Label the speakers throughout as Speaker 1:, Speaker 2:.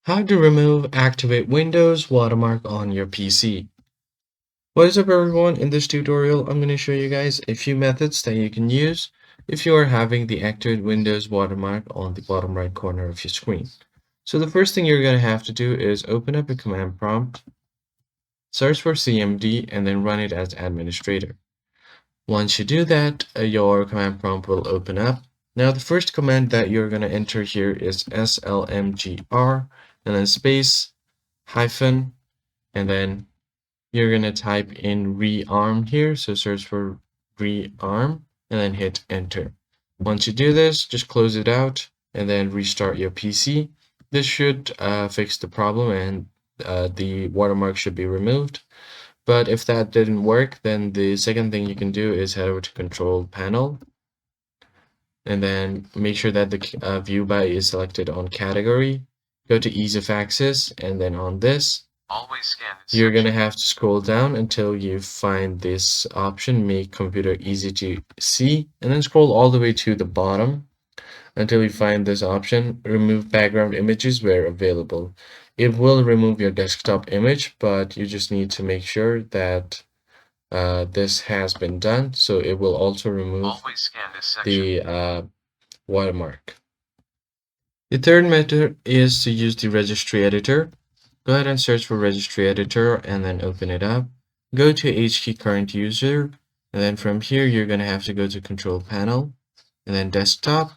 Speaker 1: How to remove activate Windows watermark on your PC. What is up everyone? In this tutorial, I'm going to show you guys a few methods that you can use if you are having the activate Windows watermark on the bottom right corner of your screen. So the first thing you're going to have to do is open up a command prompt, search for CMD, and then run it as administrator. Once you do that, your command prompt will open up. Now the first command that you're going to enter here is slmgr and then space hyphen, and then you're going to type in rearm here. So search for rearm and then hit enter. Once you do this, just close it out and then restart your PC. This should fix the problem, and the watermark should be removed. But if that didn't work, then the second thing you can do is head over to control panel and then make sure that the view by is selected on category. Go to ease of access, and then on this, you're going to have to scroll down until you find this option, make computer easy to see, and then scroll all the way to the bottom until you find this option, remove background images where available. It will remove your desktop image, but you just need to make sure that this has been done, so it will also remove the watermark. The third method is to use the registry editor. Go ahead and search for registry editor and then open it up. Go to HKey current user, and then from here you're going to have to go to control panel and then desktop.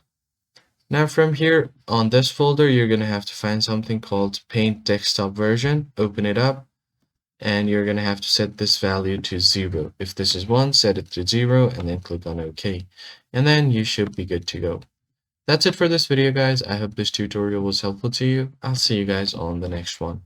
Speaker 1: Now from here on this folder, you're going to have to find something called paint desktop version. Open it up, and you're going to have to set this value to 0. If this is 1, set it to 0 and then click on OK. And then you should be good to go. That's it for this video, guys. I hope this tutorial was helpful to you. I'll see you guys on the next one.